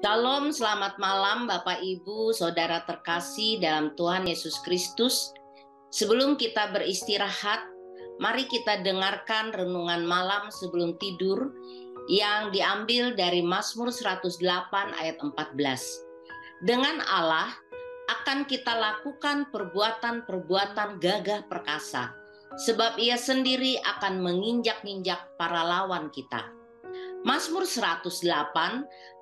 Shalom, selamat malam Bapak Ibu, Saudara terkasih dalam Tuhan Yesus Kristus. Sebelum kita beristirahat, mari kita dengarkan renungan malam sebelum tidur yang diambil dari Mazmur 108 ayat 14. Dengan Allah akan kita lakukan perbuatan-perbuatan gagah perkasa, sebab Ia sendiri akan menginjak-injak para lawan kita. Mazmur 108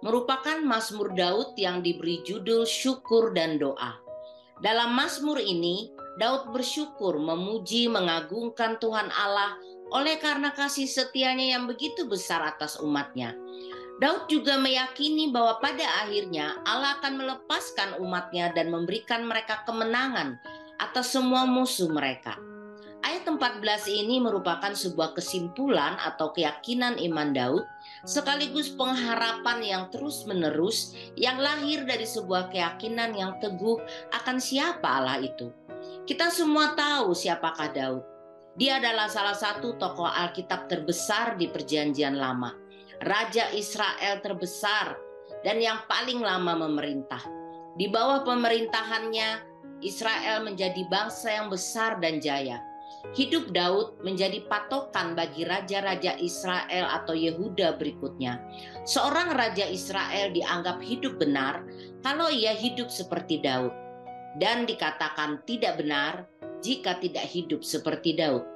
merupakan Mazmur Daud yang diberi judul syukur dan doa. Dalam Mazmur ini, Daud bersyukur, memuji, mengagungkan Tuhan Allah oleh karena kasih setianya yang begitu besar atas umatnya. Daud juga meyakini bahwa pada akhirnya Allah akan melepaskan umatnya dan memberikan mereka kemenangan atas semua musuh mereka. Ayat 14 ini merupakan sebuah kesimpulan atau keyakinan iman Daud, sekaligus pengharapan yang terus-menerus yang lahir dari sebuah keyakinan yang teguh akan siapa Allah itu. Kita semua tahu siapakah Daud. Dia adalah salah satu tokoh Alkitab terbesar di Perjanjian Lama, Raja Israel terbesar dan yang paling lama memerintah. Di bawah pemerintahannya, Israel menjadi bangsa yang besar dan jaya. Hidup Daud menjadi patokan bagi raja-raja Israel atau Yehuda berikutnya. Seorang raja Israel dianggap hidup benar kalau ia hidup seperti Daud, dan dikatakan tidak benar jika tidak hidup seperti Daud.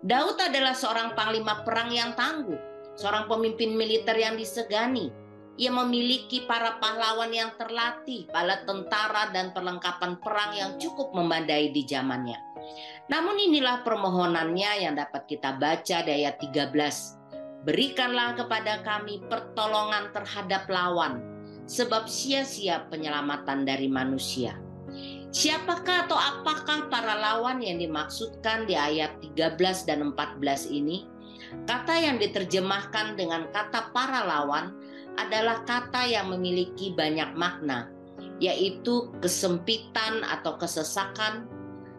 Daud adalah seorang panglima perang yang tangguh, seorang pemimpin militer yang disegani. Ia memiliki para pahlawan yang terlatih, bala tentara dan perlengkapan perang yang cukup memadai di zamannya. Namun inilah permohonannya yang dapat kita baca di ayat 13. Berikanlah kepada kami pertolongan terhadap lawan, sebab sia-sia penyelamatan dari manusia. Siapakah atau apakah para lawan yang dimaksudkan di ayat 13 dan 14 ini? Kata yang diterjemahkan dengan kata para lawan adalah kata yang memiliki banyak makna, yaitu kesempitan atau kesesakan,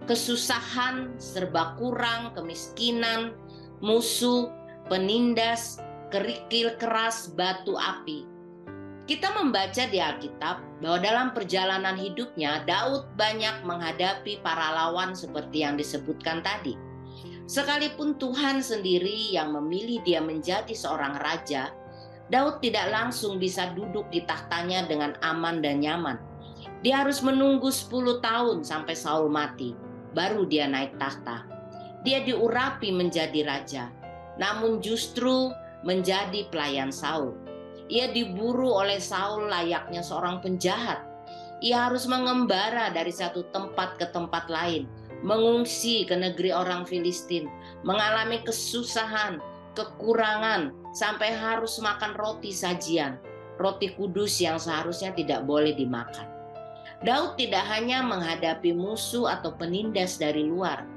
kesusahan, serba kurang, kemiskinan, musuh, penindas, kerikil keras, batu api. Kita membaca di Alkitab bahwa dalam perjalanan hidupnya Daud banyak menghadapi para lawan seperti yang disebutkan tadi. Sekalipun Tuhan sendiri yang memilih dia menjadi seorang raja, Daud tidak langsung bisa duduk di tahtanya dengan aman dan nyaman. Dia harus menunggu 10 tahun sampai Saul mati, baru dia naik tahta. Dia diurapi menjadi raja, namun justru menjadi pelayan Saul. Ia diburu oleh Saul layaknya seorang penjahat. Ia harus mengembara dari satu tempat ke tempat lain, mengungsi ke negeri orang Filistin, mengalami kesusahan, kekurangan, sampai harus makan roti sajian, roti kudus yang seharusnya tidak boleh dimakan. Daud tidak hanya menghadapi musuh atau penindas dari luar,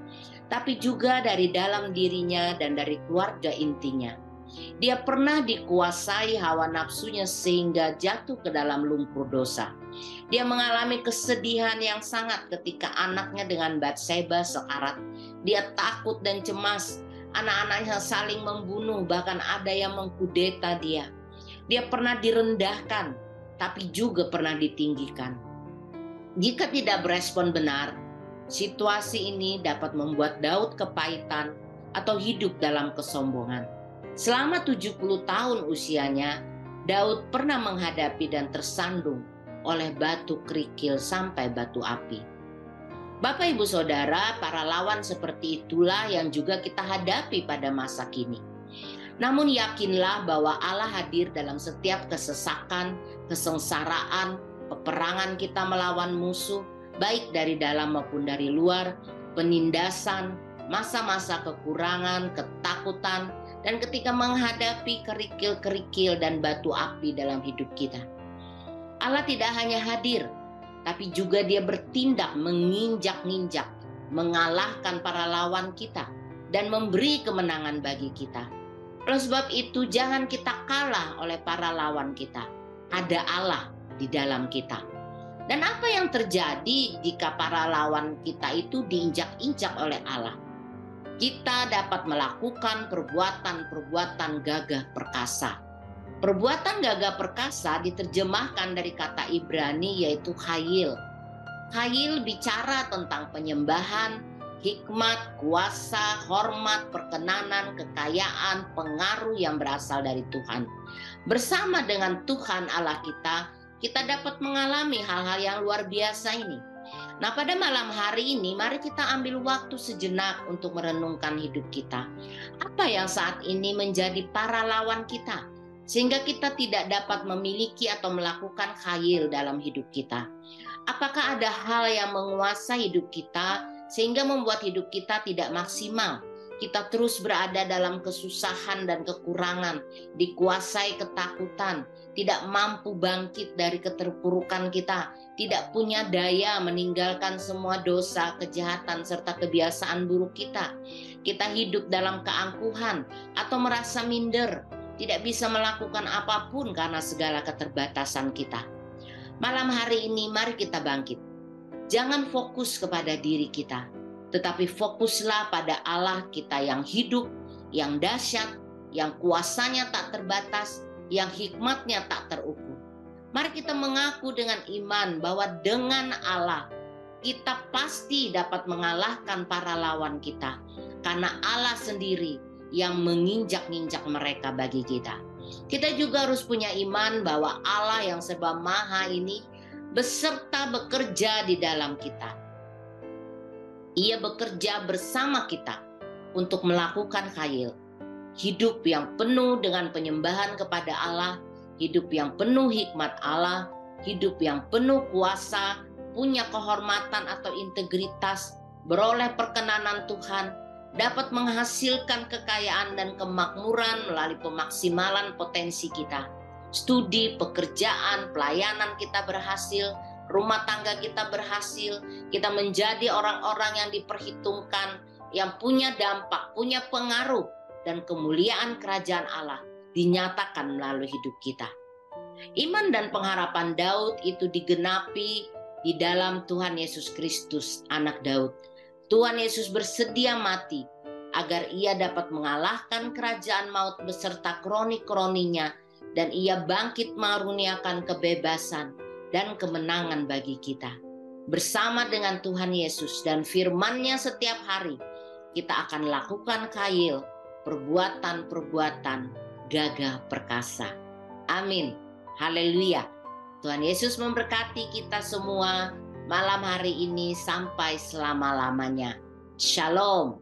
tapi juga dari dalam dirinya dan dari keluarga intinya. Dia pernah dikuasai hawa nafsunya sehingga jatuh ke dalam lumpur dosa. Dia mengalami kesedihan yang sangat ketika anaknya dengan Batseba sekarat. Dia takut dan cemas. Anak-anaknya saling membunuh, bahkan ada yang mengkudeta dia. Dia pernah direndahkan, tapi juga pernah ditinggikan. Jika tidak berespon benar, situasi ini dapat membuat Daud kepahitan atau hidup dalam kesombongan. Selama 70 tahun usianya, Daud pernah menghadapi dan tersandung oleh batu kerikil sampai batu api. Bapak Ibu Saudara, para lawan seperti itulah yang juga kita hadapi pada masa kini. Namun yakinlah bahwa Allah hadir dalam setiap kesesakan, kesengsaraan, peperangan kita melawan musuh, baik dari dalam maupun dari luar, penindasan, masa-masa kekurangan, ketakutan, dan ketika menghadapi kerikil-kerikil dan batu api dalam hidup kita. Allah tidak hanya hadir, tapi juga dia bertindak menginjak-injak, mengalahkan para lawan kita, dan memberi kemenangan bagi kita. Oleh sebab itu, jangan kita kalah oleh para lawan kita. Ada Allah di dalam kita. Dan apa yang terjadi jika para lawan kita itu diinjak-injak oleh Allah? Kita dapat melakukan perbuatan-perbuatan gagah perkasa. Perbuatan gagah perkasa diterjemahkan dari kata Ibrani yaitu khayil. Khayil bicara tentang penyembahan, hikmat, kuasa, hormat, perkenanan, kekayaan, pengaruh yang berasal dari Tuhan. Bersama dengan Tuhan Allah kita dapat mengalami hal-hal yang luar biasa ini. Nah, pada malam hari ini, mari kita ambil waktu sejenak untuk merenungkan hidup kita. Apa yang saat ini menjadi para lawan kita, sehingga kita tidak dapat memiliki atau melakukan khayil dalam hidup kita? Apakah ada hal yang menguasai hidup kita, sehingga membuat hidup kita tidak maksimal? Kita terus berada dalam kesusahan dan kekurangan, dikuasai ketakutan, tidak mampu bangkit dari keterpurukan kita, tidak punya daya meninggalkan semua dosa, kejahatan, serta kebiasaan buruk kita. Kita hidup dalam keangkuhan atau merasa minder, tidak bisa melakukan apapun karena segala keterbatasan kita. Malam hari ini mari kita bangkit. Jangan fokus kepada diri kita, tetapi fokuslah pada Allah kita yang hidup, yang dahsyat, yang kuasanya tak terbatas, yang hikmatnya tak terukur. Mari kita mengaku dengan iman bahwa dengan Allah kita pasti dapat mengalahkan para lawan kita, karena Allah sendiri yang menginjak-injak mereka bagi kita. Kita juga harus punya iman bahwa Allah yang serba maha ini beserta bekerja di dalam kita. Ia bekerja bersama kita untuk melakukan khayil. Hidup yang penuh dengan penyembahan kepada Allah, hidup yang penuh hikmat Allah, hidup yang penuh kuasa, punya kehormatan atau integritas, beroleh perkenanan Tuhan, dapat menghasilkan kekayaan dan kemakmuran melalui pemaksimalan potensi kita. Studi, pekerjaan, pelayanan kita berhasil, rumah tangga kita berhasil, kita menjadi orang-orang yang diperhitungkan, yang punya dampak, punya pengaruh, dan kemuliaan kerajaan Allah dinyatakan melalui hidup kita. Iman dan pengharapan Daud itu digenapi di dalam Tuhan Yesus Kristus, anak Daud. Tuhan Yesus bersedia mati agar ia dapat mengalahkan kerajaan maut beserta kroni-kroninya, dan ia bangkit mengaruniakan kebebasan dan kemenangan bagi kita. Bersama dengan Tuhan Yesus dan firman-Nya setiap hari, kita akan lakukan khayil, perbuatan-perbuatan gagah perkasa. Amin. Haleluya. Tuhan Yesus memberkati kita semua malam hari ini sampai selama-lamanya. Shalom.